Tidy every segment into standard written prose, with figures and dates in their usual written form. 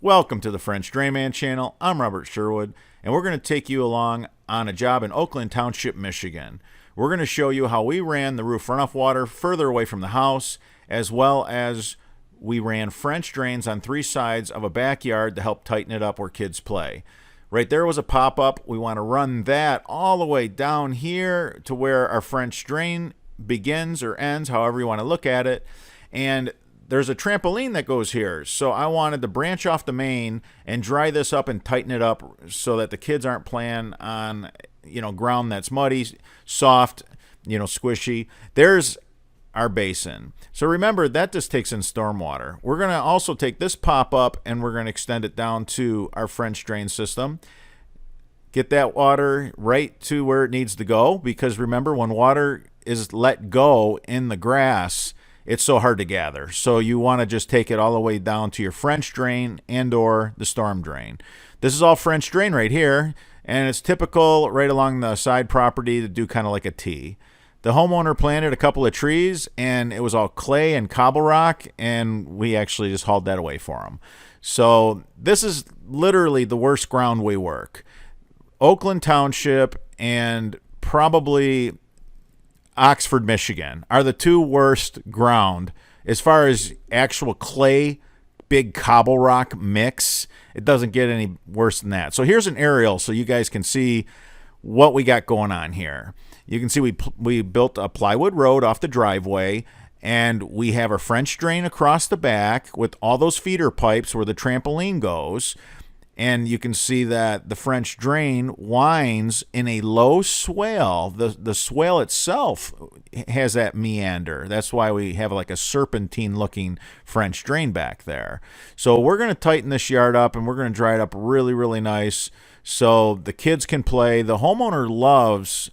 Welcome to the French Drainman channel. I'm Robert Sherwood, and we're going to take you along on a job in Oakland Township, Michigan. We're going to show you how we ran the roof runoff water further away from the house, as well as we ran French drains on 3 sides of a backyard to help tighten it up where kids play. Right there was a pop-up. We want to run that all the way down here to where our French drain begins or ends, however you want to look at it. And there's a trampoline that goes here, so I wanted to branch off the main and dry this up and tighten it up so that the kids aren't playing on, ground that's muddy, soft, squishy. There's our basin. So remember, that just takes in stormwater. We're going to also take this pop-up and we're going to extend it down to our French drain system. Get that water right to where it needs to go, because remember, when water is let go in the grass, it's so hard to gather. So you want to just take it all the way down to your French drain and or the storm drain. This is all French drain right here, and it's typical right along the side property to do kind of like a T. The homeowner planted a couple of trees, and it was all clay and cobble rock, and we actually just hauled that away for them. So this is literally the worst ground we work. Oakland Township and probably Oxford, Michigan are the 2 worst ground as far as actual clay, big cobble rock mix. It doesn't get any worse than that. So here's an aerial so you guys can see what we got going on here. You can see we built a plywood road off the driveway, and we have a French drain across the back with all those feeder pipes where the trampoline goes. And you can see that the French drain winds in a low swale. The swale itself has that meander. That's why we have like a serpentine-looking French drain back there. So we're going to tighten this yard up, and we're going to dry it up really, really nice so the kids can play. The homeowner loves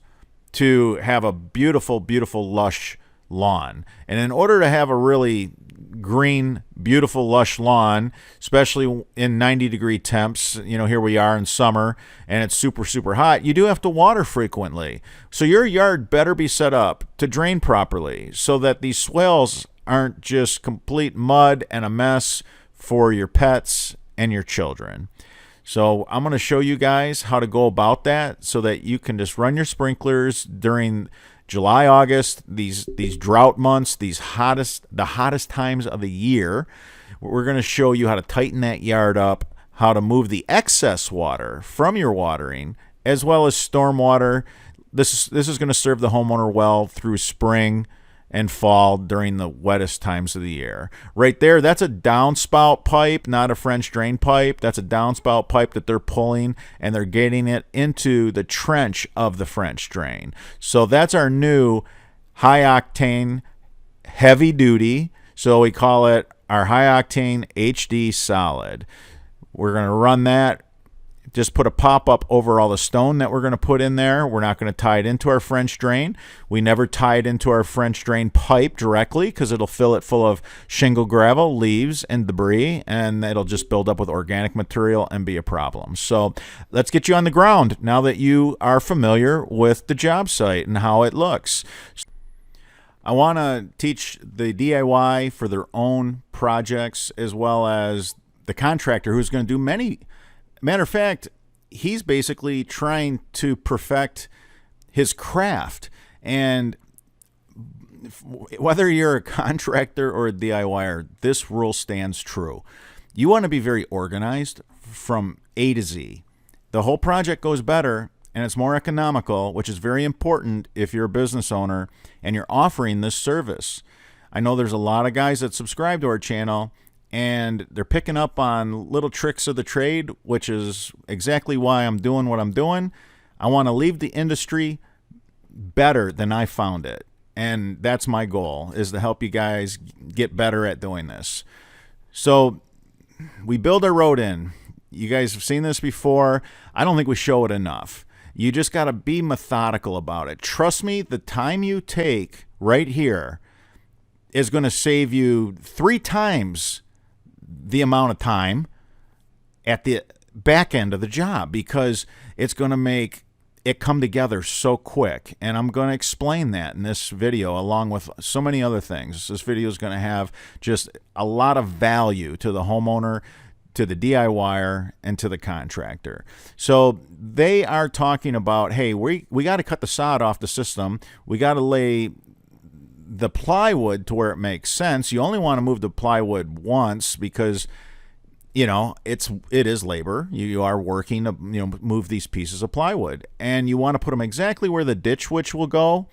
to have a beautiful, beautiful, lush lawn. And in order to have a really green, beautiful, lush lawn, especially in 90-degree temps, here we are in summer and it's super, super hot, you do have to water frequently. So your yard better be set up to drain properly so that these swales aren't just complete mud and a mess for your pets and your children. So I'm going to show you guys how to go about that so that you can just run your sprinklers during July, August, these drought months, the hottest times of the year. We're going to show you how to tighten that yard up, how to move the excess water from your watering, as well as storm water. This is going to serve the homeowner well through spring and fall during the wettest times of the year. Right there, that's a downspout pipe, not a French drain pipe. That's a downspout pipe that they're pulling, and they're getting it into the trench of the French drain. So that's our new high-octane, heavy-duty, so we call it our high-octane HD solid. We're going to run that. Just put a pop-up over all the stone that we're going to put in there. We're not going to tie it into our French drain. We never tie it into our French drain pipe directly because it'll fill it full of shingle, gravel, leaves, and debris, and it'll just build up with organic material and be a problem. So let's get you on the ground now that you are familiar with the job site and how it looks. I want to teach the DIY for their own projects, as well as the contractor who's going to do many. Matter of fact, he's basically trying to perfect his craft. And whether you're a contractor or a DIYer, this rule stands true. You want to be very organized from A to Z. The whole project goes better and it's more economical, which is very important if you're a business owner and you're offering this service. I know there's a lot of guys that subscribe to our channel, and they're picking up on little tricks of the trade, which is exactly why I'm doing what I'm doing. I want to leave the industry better than I found it. And that's my goal, is to help you guys get better at doing this. So we build our road in. You guys have seen this before. I don't think we show it enough. You just got to be methodical about it. Trust me, the time you take right here is going to save you 3 times the amount of time at the back end of the job, because it's going to make it come together so quick. And I'm going to explain that in this video along with so many other things. This video is going to have just a lot of value to the homeowner to the DIYer, and to the contractor. So they are talking about, hey, we got to cut the sod off the system. We got to lay the plywood to where it makes sense. You only want to move the plywood once because, you know, it is labor. You are working to, you know, move these pieces of plywood, and you want to put them exactly where the ditch witch will go.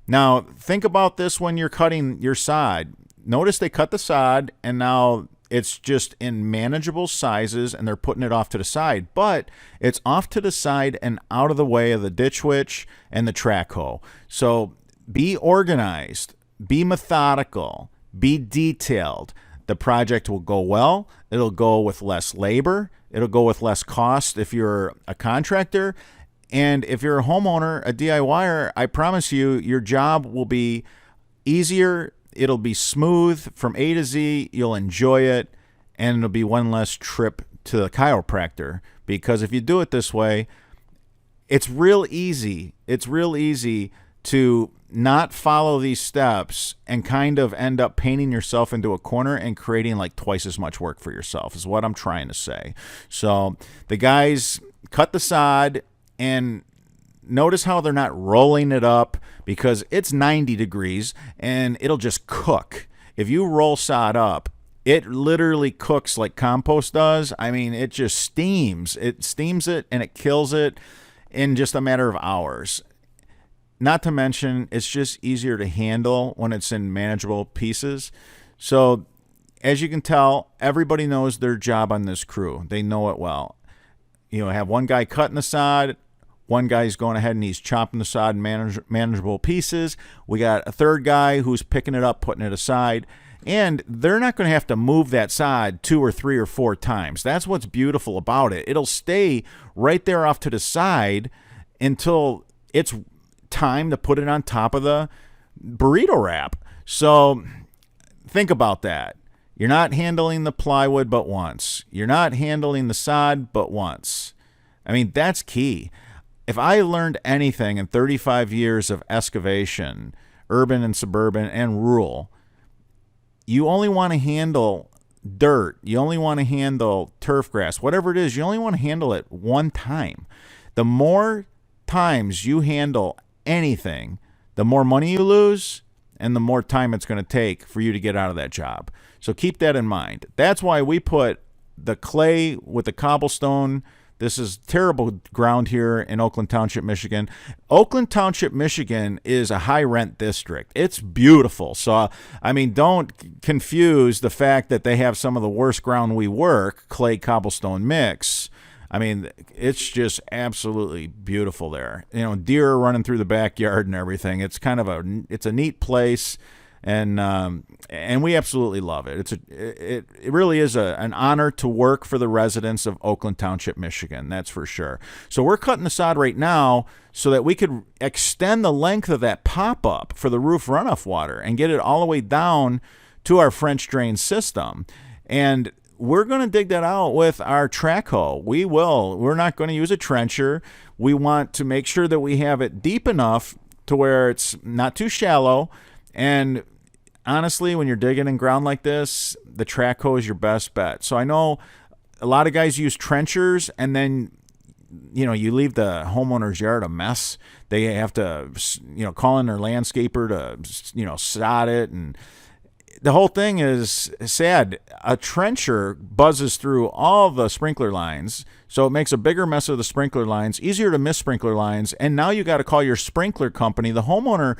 Now, think about this when you're cutting your sod. Notice they cut the sod, and now it's just in manageable sizes, and they're putting it off to the side. But it's off to the side and out of the way of the ditch witch and the track hoe. So be organized, be methodical, be detailed. The project will go well. It'll go with less labor. It'll go with less cost if you're a contractor. And if you're a homeowner, a DIYer, I promise you, your job will be easier. It'll be smooth from A to Z. You'll enjoy it, and it'll be one less trip to the chiropractor. Because if you do it this way, it's real easy. It's real easy to not follow these steps and kind of end up painting yourself into a corner and creating like twice as much work for yourself, is what I'm trying to say. So the guys cut the sod, and notice how they're not rolling it up, because it's 90 degrees and it'll just cook. If you roll sod up, it literally cooks like compost does. I mean, it just steams. It steams it and it kills it in just a matter of hours. Not to mention, it's just easier to handle when it's in manageable pieces. So as you can tell, everybody knows their job on this crew. They know it well. You know, have one guy cutting the sod. One guy's going ahead and he's chopping the sod in manageable pieces. We got a third guy who's picking it up, putting it aside. And they're not going to have to move that sod 2 or 3 or 4 times. That's what's beautiful about it. It'll stay right there off to the side until it's time to put it on top of the burrito wrap. So think about that. You're not handling the plywood but once. You're not handling the sod but once. I mean, that's key. If I learned anything in 35 years of excavation, urban and suburban and rural, you only want to handle dirt. You only want to handle turf grass. Whatever it is, you only want to handle it one time. The more times you handle anything, the more money you lose and the more time it's going to take for you to get out of that job. So keep that in mind. That's why we put the clay with the cobblestone. This is terrible ground here in Oakland Township, Michigan. Oakland Township, Michigan is a high-rent district. It's beautiful. So, I mean, don't confuse the fact that they have some of the worst ground we work, clay cobblestone mix. I mean, it's just absolutely beautiful there. You know, deer are running through the backyard and everything. It's kind of it's a neat place. And we absolutely love it. It really is an honor to work for the residents of Oakland Township, Michigan. That's for sure. So we're cutting the sod right now so that we could extend the length of that pop-up for the roof runoff water and get it all the way down to our French drain system. And we're going to dig that out with our track hoe. We will. We're not going to use a trencher. We want to make sure that we have it deep enough to where it's not too shallow. And honestly, when you're digging in ground like this, the track hoe is your best bet. So I know a lot of guys use trenchers, and then, you know, you leave the homeowner's yard a mess. They have to, you know, call in their landscaper to, you know, sod it. And the whole thing is sad. A trencher buzzes through all the sprinkler lines, so it makes a bigger mess of the sprinkler lines, easier to miss sprinkler lines, and now you got to call your sprinkler company. The homeowner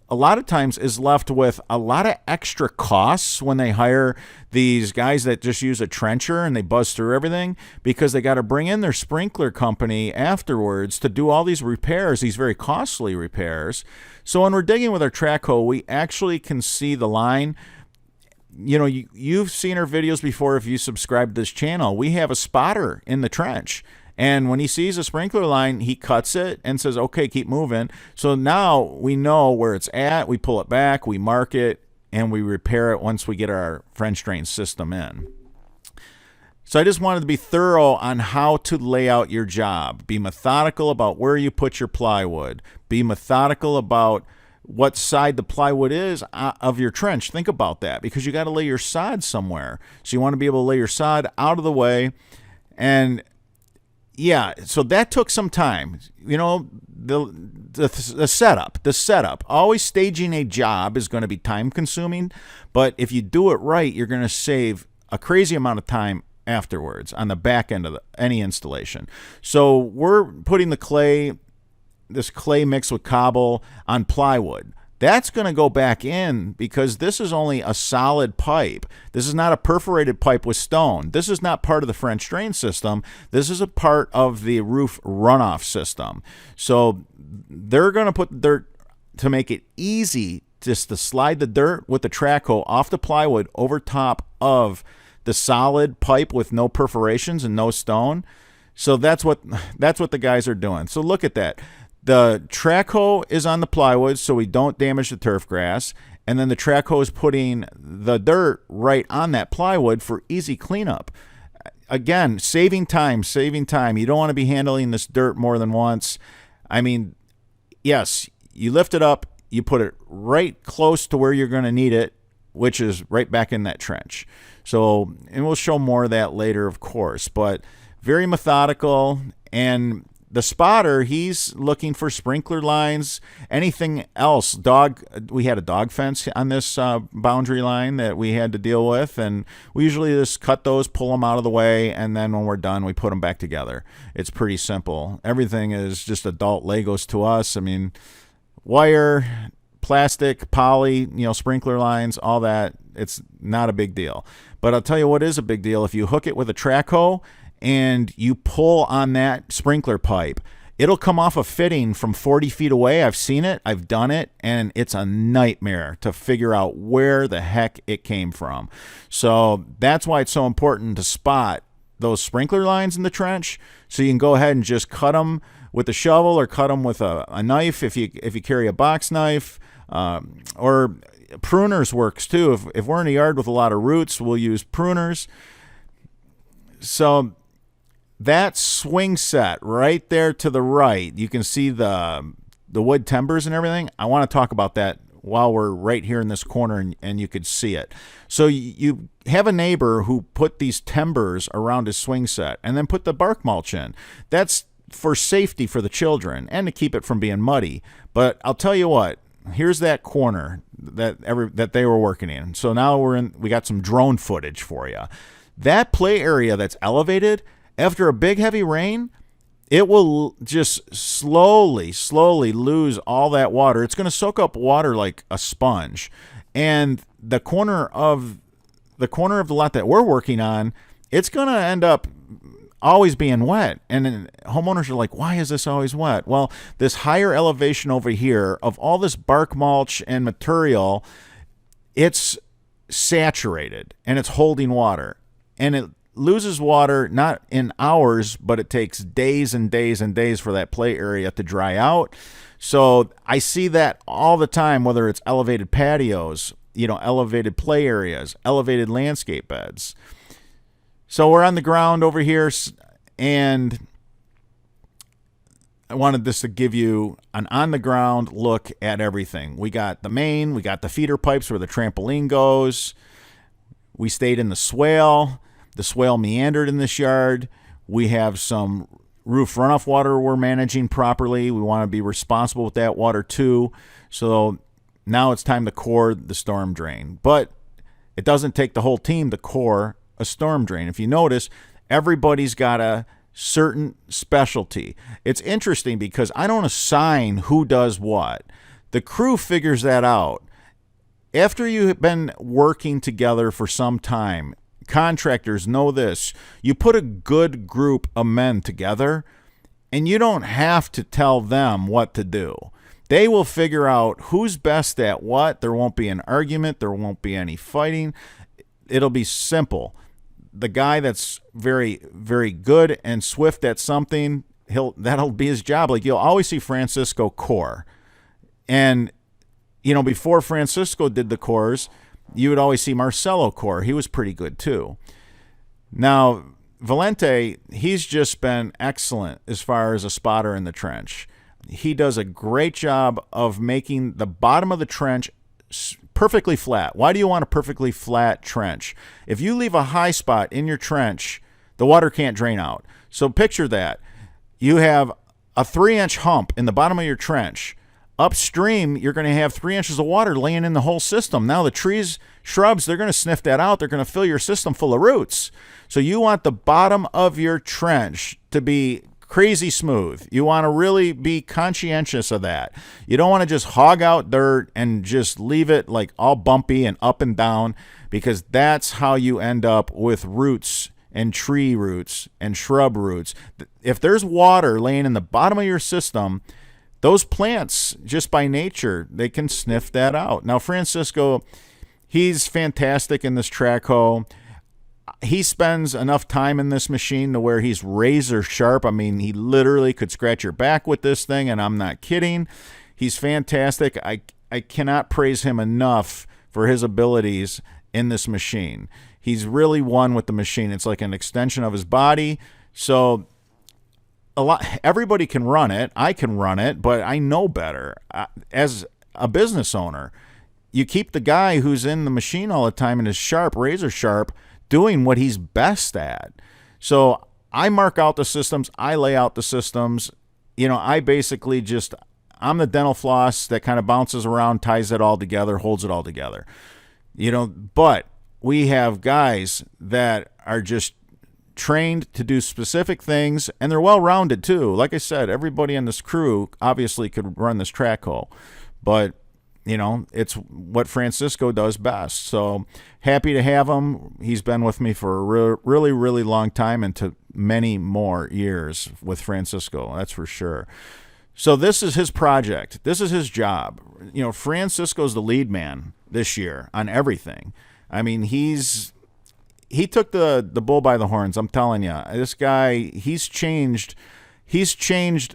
a lot of times is left with a lot of extra costs when they hire these guys that just use a trencher and they buzz through everything, because they got to bring in their sprinkler company afterwards to do all these repairs, these very costly repairs. So when we're digging with our track hoe, we actually can see the line. You know, you've seen our videos before if you subscribe to this channel. We have a spotter in the trench. And when he sees a sprinkler line, he cuts it and says, okay, keep moving. So now we know where it's at. We pull it back, we mark it, and we repair it once we get our French drain system in. So I just wanted to be thorough on how to lay out your job. Be methodical about where you put your plywood. Be methodical about what side the plywood is of your trench. Think about that, because you got to lay your sod somewhere. So you want to be able to lay your sod out of the way. And yeah, so that took some time. You know, the setup. Always staging a job is going to be time consuming, but if you do it right, you're going to save a crazy amount of time afterwards on the back end of any installation. So we're putting this clay mixed with cobble on plywood. That's going to go back in because this is only a solid pipe. This is not a perforated pipe with stone. This is not part of the French drain system. This is a part of the roof runoff system. So they're going to put dirt to make it easy just to slide the dirt with the track hoe off the plywood over top of the solid pipe with no perforations and no stone. So that's what the guys are doing. So look at that. The track hoe is on the plywood so we don't damage the turf grass, and then the track hoe is putting the dirt right on that plywood for easy cleanup. Again, saving time. You don't want to be handling this dirt more than once. I mean, yes, you lift it up, you put it right close to where you're going to need it, which is right back in that trench. So, and we'll show more of that later, of course, but very methodical. And the spotter, he's looking for sprinkler lines, anything else. We had a dog fence on this boundary line that we had to deal with, and we usually just cut those, pull them out of the way, and then when we're done, we put them back together. It's pretty simple. Everything is just adult Legos to us. I mean, wire, plastic, poly, sprinkler lines, all that. It's not a big deal. But I'll tell you what is a big deal. If you hook it with a track hoe and you pull on that sprinkler pipe, it'll come off a fitting from 40 feet away. I've seen it. I've done it. And it's a nightmare to figure out where the heck it came from. So that's why it's so important to spot those sprinkler lines in the trench, so you can go ahead and just cut them with a shovel or cut them with a knife if you carry a box knife, or pruners works too. If we're in a yard with a lot of roots, we'll use pruners. So that swing set right there to the right, you can see the wood timbers and everything. I want to talk about that while we're right here in this corner and you could see it. So you have a neighbor who put these timbers around his swing set and then put the bark mulch in. That's for safety for the children and to keep it from being muddy. But I'll tell you what, here's that corner that they were working in. So now we got some drone footage for you. That play area that's elevated, after a big heavy rain, it will just slowly lose all that water. It's going to soak up water like a sponge. And the corner of the lot that we're working on, it's going to end up always being wet. And homeowners are like, why is this always wet? Well, this higher elevation over here of all this bark mulch and material, it's saturated and it's holding water. And it loses water not in hours, but it takes days and days and days for that play area to dry out. So I see that all the time, whether it's elevated patios, elevated play areas, elevated landscape beds. So we're on the ground over here, and I wanted this to give you an on-the-ground look at everything. We got the main, we got the feeder pipes where the trampoline goes. We stayed in the swale. The swale meandered in this yard. We have some roof runoff water we're managing properly. We want to be responsible with that water too. So now it's time to core the storm drain. But it doesn't take the whole team to core a storm drain. If you notice, everybody's got a certain specialty. It's interesting because I don't assign who does what. The crew figures that out. After you've been working together for some time, contractors know this. You put a good group of men together, and you don't have to tell them what to do. They will figure out who's best at what. There won't be an argument. There won't be any fighting. It'll be simple. The guy that's very, very good and swift at something, that'll be his job. Like, you'll always see Francisco core. And, before Francisco did the cores, you would always see Marcelo core. He was pretty good too. Now, Valente, he's just been excellent as far as a spotter in the trench. he does a great job of making the bottom of the trench perfectly flat. Why do you want a perfectly flat trench? If you leave a high spot in your trench, the water can't drain out. So picture that. You have a 3-inch hump in the bottom of your trench. Upstream, you're going to have 3 inches of water laying in the whole system. Now the trees, shrubs, they're going to sniff that out. They're going to fill your system full of roots. So you want the bottom of your trench to be crazy smooth. You want to really be conscientious of that. You don't want to just hog out dirt and just leave it like all bumpy and up and down, because that's how you end up with roots and tree roots and shrub roots. If there's water laying in the bottom of your system, those plants, just by nature, they can sniff that out. Now, Francisco, he's fantastic in this track hoe. He spends enough time in this machine to where he's razor sharp. I mean, he literally could scratch your back with this thing, and I'm not kidding. He's fantastic. I cannot praise him enough for his abilities in this machine. He's really one with the machine. It's like an extension of his body. So everybody can run it. I can run it, but I know better. As a business owner, you keep the guy who's in the machine all the time and is sharp, razor sharp, doing what he's best at. So I mark out the systems. I lay out the systems. I basically I'm the dental floss that kind of bounces around, ties it all together, holds it all together. But we have guys that are just trained to do specific things, and they're well-rounded too. Like I said, everybody in this crew obviously could run this track hoe, but it's what Francisco does best. So happy to have him. He's been with me for a really, really long time, and to many more years with Francisco, that's for sure. So this is his project. This is his job. Francisco's the lead man this year on everything. I mean, he took the bull by the horns. I'm telling you, this guy, he's changed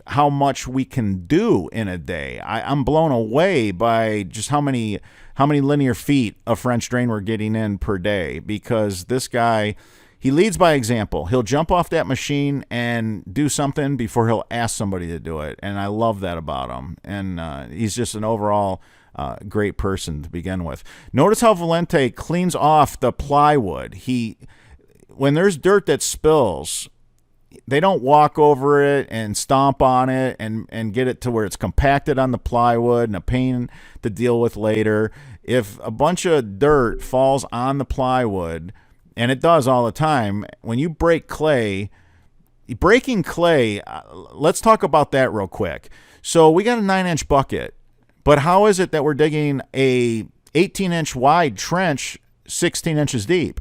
how much we can do in a day. I'm blown away by just how many linear feet of French drain we're getting in per day, because this guy, he leads by example. He'll jump off that machine and do something before he'll ask somebody to do it, and I love that about him. And he's just an overall great person to begin with. Notice how Valente cleans off the plywood. When there's dirt that spills, they don't walk over it and stomp on it and get it to where it's compacted on the plywood and a pain to deal with later. If a bunch of dirt falls on the plywood, and it does all the time, when you breaking clay, let's talk about that real quick. So we got a 9-inch bucket, but how is it that we're digging a 18-inch wide trench 16 inches deep?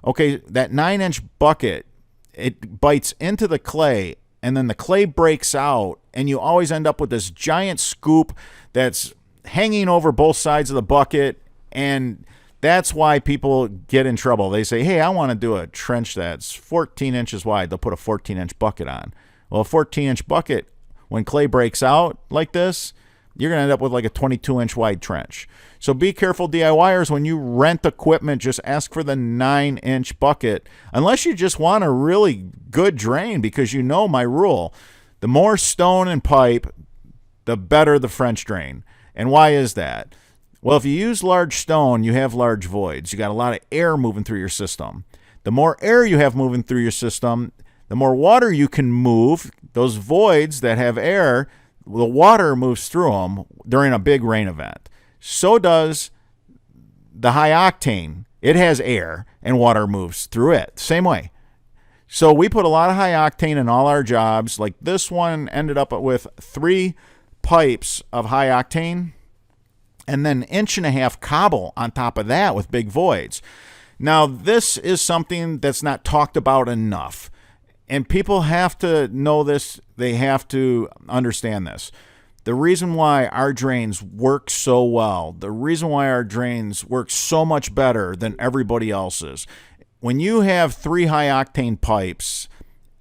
Okay, that 9-inch bucket, it bites into the clay, and then the clay breaks out, and you always end up with this giant scoop that's hanging over both sides of the bucket, and that's why people get in trouble. They say, hey, I want to do a trench that's 14 inches wide. They'll put a 14-inch bucket on. Well, a 14-inch bucket, when clay breaks out like this, you're going to end up with like a 22-inch wide trench. So be careful, DIYers, when you rent equipment. Just ask for the 9-inch bucket, unless you just want a really good drain, because my rule. The more stone and pipe, the better the French drain. And why is that? Well, if you use large stone, you have large voids. You got a lot of air moving through your system. The more air you have moving through your system, the more water you can move. Those voids that have air, the water moves through them during a big rain event. So does the high octane. It has air and water moves through it. Same way. So we put a lot of high octane in all our jobs. Like this one ended up with 3 pipes of high octane, and then 1.5 inch cobble on top of that with big voids. Now, this is something that's not talked about enough, and people have to know this. They have to understand this. The reason why our drains work so well, the reason why our drains work so much better than everybody else's, when you have 3 high-octane pipes,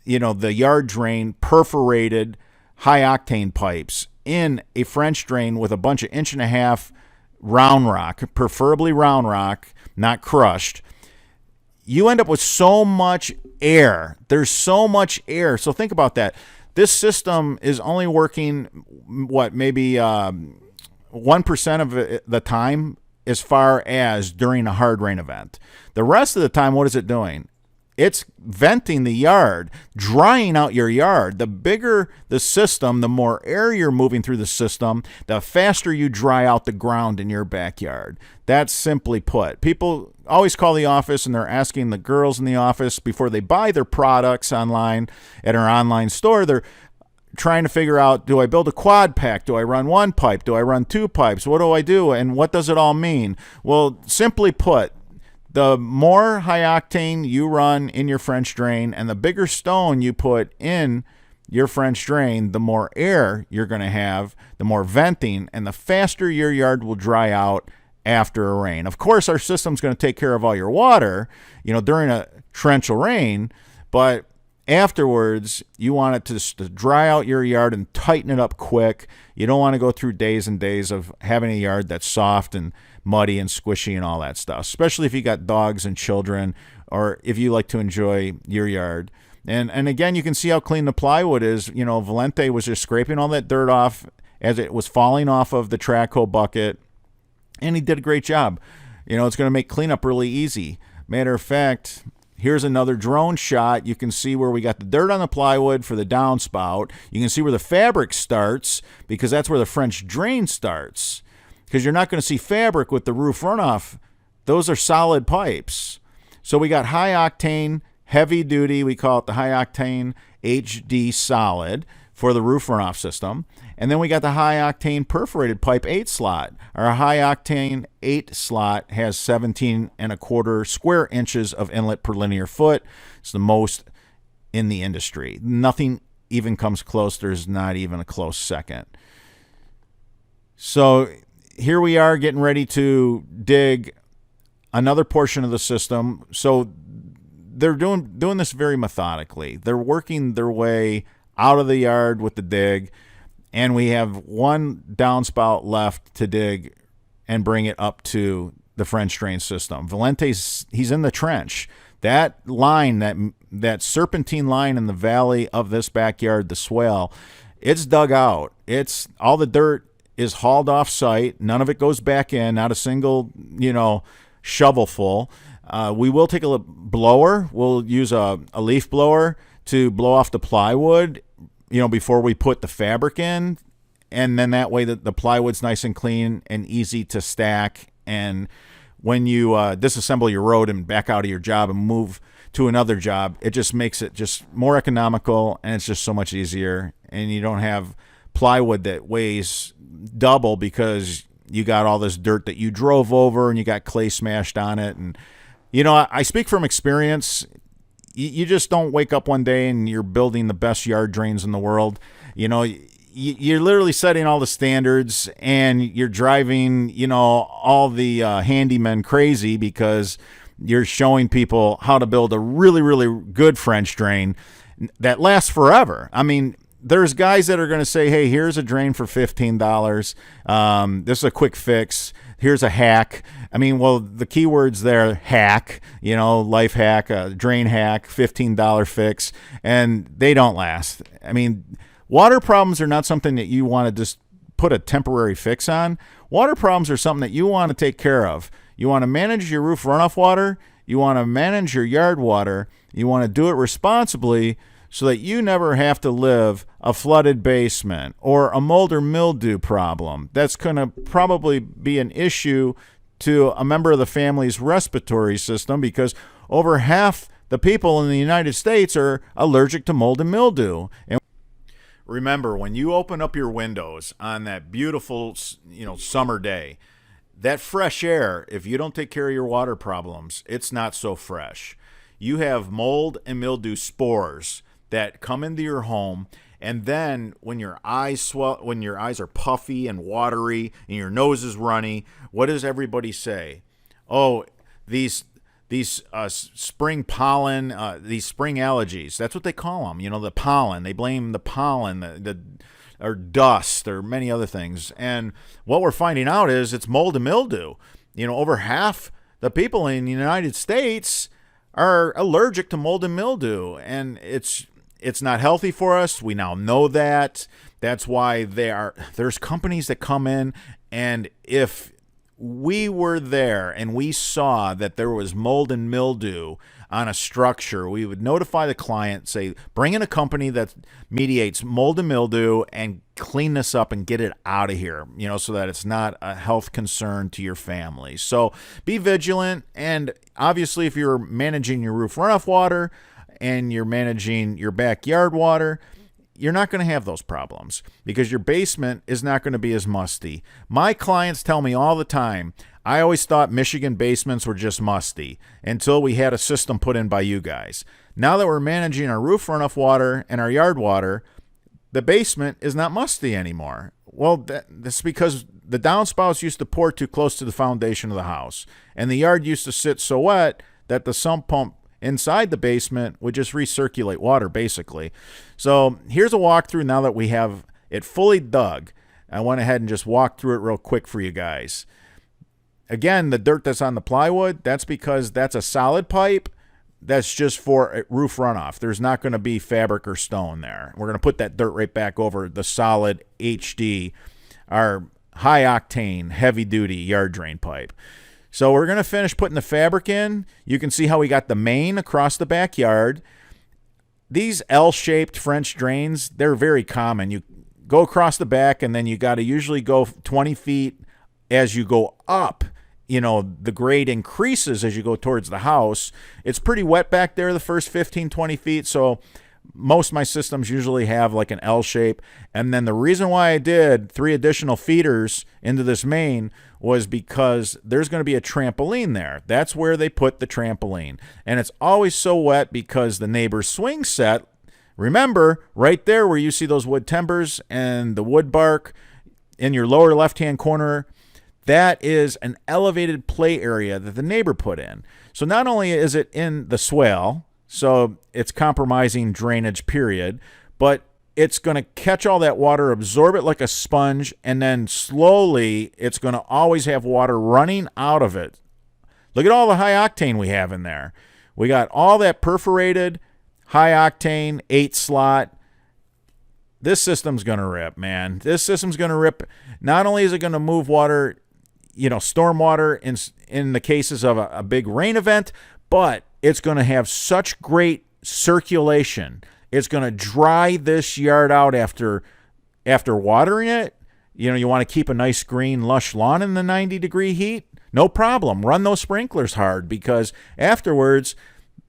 the yard drain, perforated high-octane pipes in a French drain with a bunch of 1.5 inch round rock, preferably round rock, not crushed, you end up with so much air. There's so much air. So think about that. this system is only working, what, maybe 1% of the time as far as during a hard rain event. The rest of the time, what is it doing? It's venting the yard, drying out your yard. The bigger the system, the more air you're moving through the system, the faster you dry out the ground in your backyard. That's simply put. People always call the office and they're asking the girls in the office before they buy their products online at our online store. They're trying to figure out, do I build a quad pack? Do I run one pipe? Do I run two pipes? What do I do? And what does it all mean? Well, simply put, the more high octane you run in your French drain and the bigger stone you put in your French drain, the more air you're going to have, the more venting, and the faster your yard will dry out after a rain. Of course, our system's going to take care of all your water, during a torrential rain, but afterwards, you want it to dry out your yard and tighten it up quick. You don't want to go through days and days of having a yard that's soft and muddy and squishy and all that stuff, especially if you got dogs and children, or if you like to enjoy your yard. And again, you can see how clean the plywood is. Valente was just scraping all that dirt off as it was falling off of the track hoe bucket, and he did a great job. It's going to make cleanup really easy. Matter of fact, here's another drone shot. You can see where we got the dirt on the plywood for the downspout. You can see where the fabric starts, because that's where the French drain starts. Because you're not going to see fabric with the roof runoff. Those are solid pipes. So we got high octane, heavy duty. We call it the high octane HD solid for the roof runoff system. And then we got the high octane perforated pipe 8 slot. Our high octane 8 slot has 17.25 square inches of inlet per linear foot. It's the most in the industry. Nothing even comes close. There's not even a close second. So here we are getting ready to dig another portion of the system. So they're doing this very methodically. They're working their way out of the yard with the dig, and we have one downspout left to dig and bring it up to the French drain system. Valente's, he's in the trench. That line, that serpentine line in the valley of this backyard, the swale, it's dug out. It's all the dirt is hauled off site. None of it goes back in. Not a single, shovel full. We will take a blower. We'll use a leaf blower to blow off the plywood, before we put the fabric in. And then that way the plywood's nice and clean and easy to stack. And when you disassemble your road and back out of your job and move to another job, it just makes it just more economical, and it's just so much easier. And you don't have plywood that weighs double because you got all this dirt that you drove over and you got clay smashed on it. And I speak from experience. You just don't wake up one day and you're building the best yard drains in the world. You're literally setting all the standards, and you're driving all the handymen crazy because you're showing people how to build a really, really good French drain that lasts forever. I mean, there's guys that are going to say, hey, here's a drain for $15. This is a quick fix. Here's a hack. I mean, well, the keywords there, hack, life hack, drain hack, $15 fix, and they don't last. I mean, water problems are not something that you want to just put a temporary fix on. Water problems are something that you want to take care of. You want to manage your roof runoff water. You want to manage your yard water. You want to do it responsibly, so that you never have to live a flooded basement or a mold or mildew problem. That's going to probably be an issue to a member of the family's respiratory system, because over half the people in the United States are allergic to mold and mildew. And remember, when you open up your windows on that beautiful, summer day, that fresh air, if you don't take care of your water problems, it's not so fresh. You have mold and mildew spores that come into your home, and then when your eyes are puffy and watery and your nose is runny, what does everybody say? Oh, these spring pollen, these spring allergies. That's what they call them. The pollen. They blame the pollen, or dust, or many other things. And what we're finding out is it's mold and mildew. Over half the people in the United States are allergic to mold and mildew, and it's It's not healthy for us. We now know that. That's why there's companies that come in, and if we were there and we saw that there was mold and mildew on a structure, we would notify the client, say, bring in a company that mediates mold and mildew and clean this up and get it out of here, so that it's not a health concern to your family. So be vigilant. And obviously, if you're managing your roof runoff water and you're managing your backyard water, you're not going to have those problems because your basement is not going to be as musty. My clients tell me all the time, I always thought Michigan basements were just musty until we had a system put in by you guys. Now that we're managing our roof runoff water and our yard water, the basement is not musty anymore. Well, that's because the downspouts used to pour too close to the foundation of the house, and the yard used to sit so wet that the sump pump inside the basement would just recirculate water, basically. So here's a walkthrough now that we have it fully dug. I went ahead and just walked through it real quick for you guys. Again, the dirt that's on the plywood, that's because that's a solid pipe. That's just for roof runoff. There's not going to be fabric or stone there. We're going to put that dirt right back over the solid HD, our high octane, heavy duty yard drain pipe. So we're going to finish putting the fabric in. You can see how we got the main across the backyard. These L-shaped French drains, they're very common. You go across the back, and then you got to usually go 20 feet as you go up. The grade increases as you go towards the house. It's pretty wet back there the first 15, 20 feet, so most of my systems usually have like an L shape. And then the reason why I did 3 additional feeders into this main was because there's going to be a trampoline there. That's where they put the trampoline. And it's always so wet because the neighbor's swing set, remember, right there where you see those wood timbers and the wood bark in your lower left-hand corner, that is an elevated play area that the neighbor put in. So not only is it in the swale, so it's compromising drainage, period, but it's going to catch all that water, absorb it like a sponge, and then slowly it's going to always have water running out of it. Look at all the high octane we have in there. We got all that perforated, high octane, 8-slot. This system's going to rip, man. This system's going to rip. Not only is it going to move water, storm water in the cases of a big rain event, but it's going to have such great circulation. It's going to dry this yard out after watering it. You want to keep a nice green, lush lawn in the 90-degree heat? No problem. Run those sprinklers hard because afterwards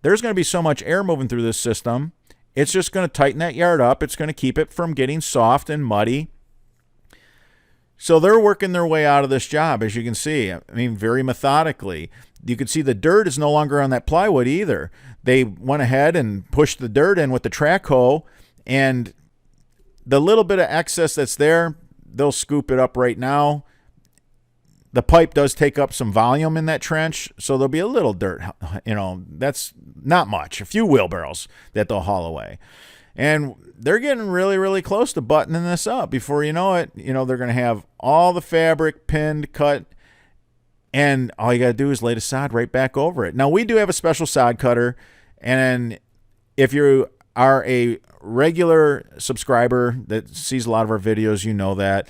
there's going to be so much air moving through this system. It's just going to tighten that yard up. It's going to keep it from getting soft and muddy. So they're working their way out of this job, as you can see. I mean, very methodically. You can see the dirt is no longer on that plywood either. They went ahead and pushed the dirt in with the track hoe, and the little bit of excess that's there, they'll scoop it up right now. The pipe does take up some volume in that trench, so there'll be a little dirt. That's not much. A few wheelbarrows that they'll haul away. And they're getting really, really close to buttoning this up. Before you know it, they're going to have all the fabric pinned, cut, and all you got to do is lay the sod right back over it. Now, we do have a special sod cutter, and if you are a regular subscriber that sees a lot of our videos, you know that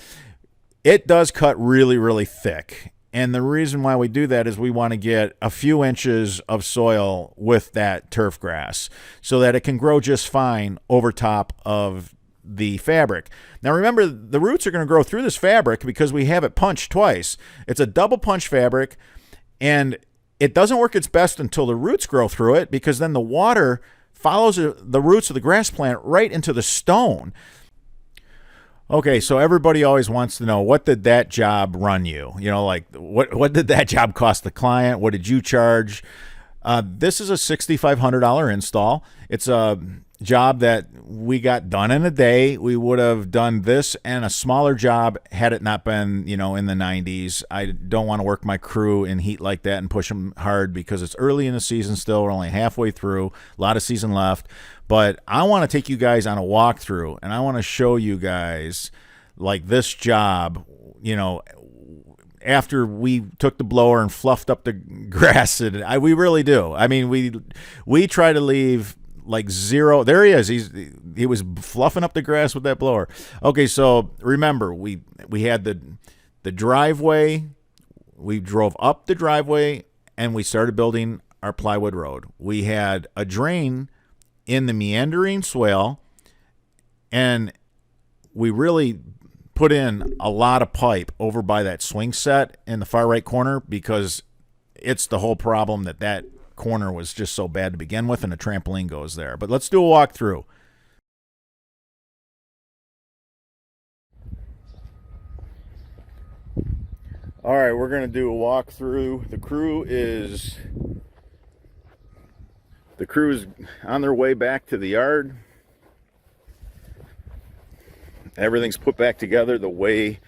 it does cut really, really thick. And the reason why we do that is we want to get a few inches of soil with that turf grass so that it can grow just fine over top of the fabric. Now remember, the roots are going to grow through this fabric because we have it punched twice. It's a double punch fabric, and it doesn't work its best until the roots grow through it because then the water follows the roots of the grass plant right into the stone. Okay, so everybody always wants to know, what did that job run you? What did that job cost the client? What did you charge? This is a $6,500 install. It's a job that we got done in a day. We would have done this and a smaller job had it not been, in the 90s. I don't want to work my crew in heat like that and push them hard because it's early in the season still. We're only halfway through, a lot of season left. But I want to take you guys on a walkthrough, and I want to show you guys like this job, after we took the blower and fluffed up the grass. And we really do. I mean, we try to leave like zero. There he is. He was fluffing up the grass with that blower. Okay, so remember, we had the driveway. We drove up the driveway and we started building our plywood road. We had a drain in the meandering swale, and we really put in a lot of pipe over by that swing set in the far right corner, because it's the whole problem that corner was just so bad to begin with, and a trampoline goes there. But let's do a walkthrough. All right, we're going to do a walkthrough. The crew is on their way back to the yard. Everything's put back together the way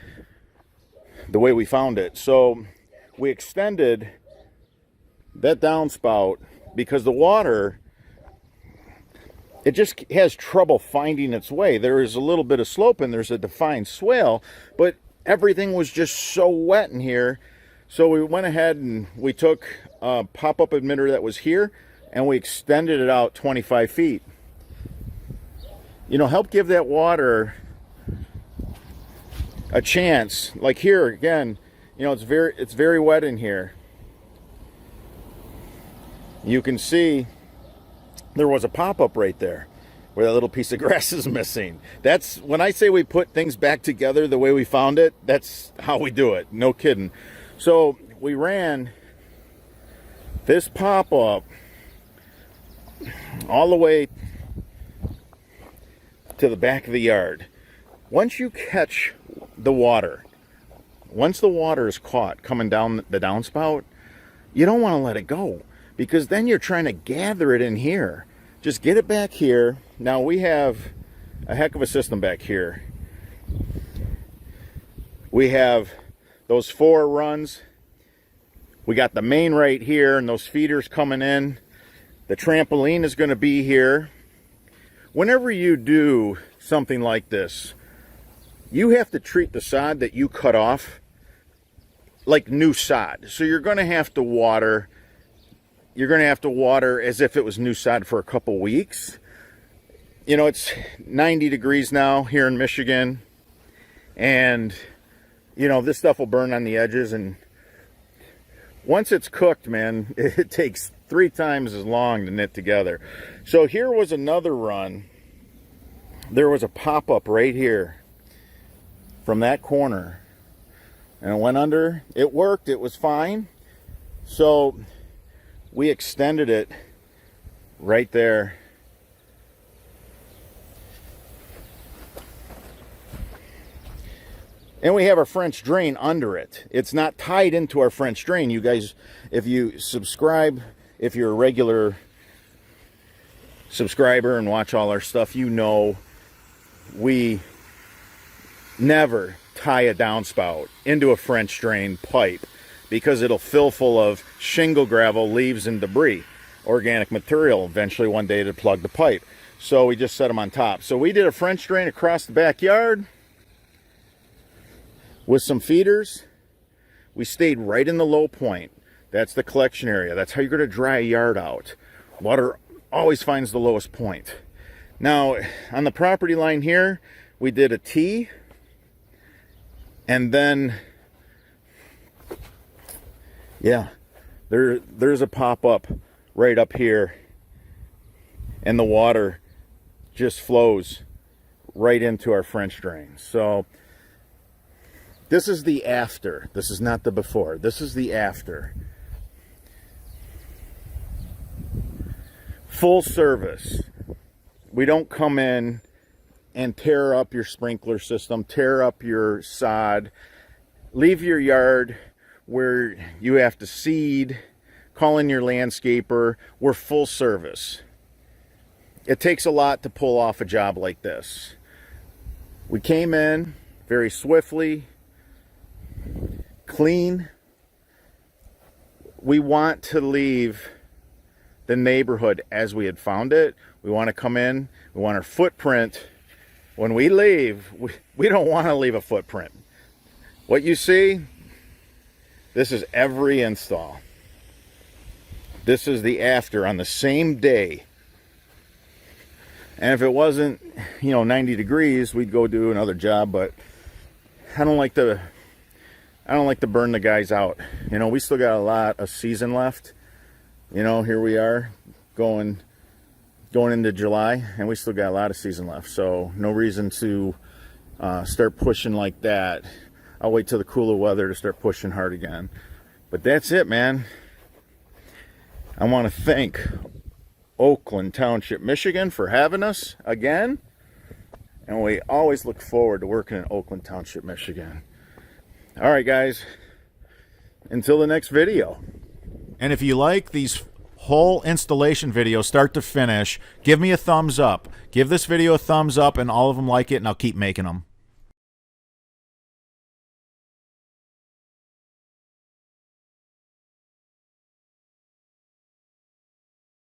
we found it. So we extended that downspout because the water, it just has trouble finding its way. There is a little bit of slope and there's a defined swale, but everything was just so wet in here. So we went ahead and we took a pop-up emitter that was here and we extended it out 25 feet. You know, help give that water a chance. Like here again, you know, it's very wet in here. You can see there was a pop-up right there where that little piece of grass is missing. That's when I say we put things back together the way we found it, that's how we do it. No kidding. So we ran this pop-up all the way to the back of the yard. Once you catch the water, once the water is caught coming down the downspout, you don't want to let it go, because then you're trying to gather it in here. Just get it back here. Now we have a heck of a system back here. We have those 4 runs. We got the main right here and those feeders coming in. The trampoline is going to be here. Whenever you do something like this, you have to treat the sod that you cut off like new sod. So you're going to have to water. You're going to have to water as if it was new sod for a couple weeks. You know, it's 90 degrees now here in Michigan. And, you know, this stuff will burn on the edges. And once it's cooked, man, it takes 3 times as long to knit together. So here was another run. There was a pop-up right here from that corner. And it went under. It worked. It was fine. So we extended it right there. And we have our French drain under it. It's not tied into our French drain. You guys, if you subscribe, if you're a regular subscriber and watch all our stuff, you know we never tie a downspout into a French drain pipe, because it'll fill full of shingle, gravel, leaves, and debris, organic material, eventually one day to plug the pipe. So we just set them on top. So we did a French drain across the backyard with some feeders. We stayed right in the low point. That's the collection area. That's how you're going to dry a yard out. Water always finds the lowest point. Now, on the property line here, we did a T, and then yeah, there's a pop-up right up here, and the water just flows right into our French drain. So this is the after. This is not the before. This is the after. Full service. We don't come in and tear up your sprinkler system, tear up your sod, leave your yard where you have to seed, call in your landscaper. We're full service. It takes a lot to pull off a job like this. We came in very swiftly, clean. We want to leave the neighborhood as we had found it. We want to come in, we want our footprint. When we leave, we don't want to leave a footprint. What you see, this is every install. This is the after on the same day. And if it wasn't, 90 degrees, we'd go do another job. But I don't like to burn the guys out. We still got a lot of season left. Here we are going into July, and we still got a lot of season left. So no reason to start pushing like that. I'll wait till the cooler weather to start pushing hard again. But that's it, man. I want to thank Oakland Township, Michigan for having us again. And we always look forward to working in Oakland Township, Michigan. All right, guys. Until the next video. And if you like these whole installation videos, start to finish, give me a thumbs up. Give this video a thumbs up, and all of them like it, and I'll keep making them.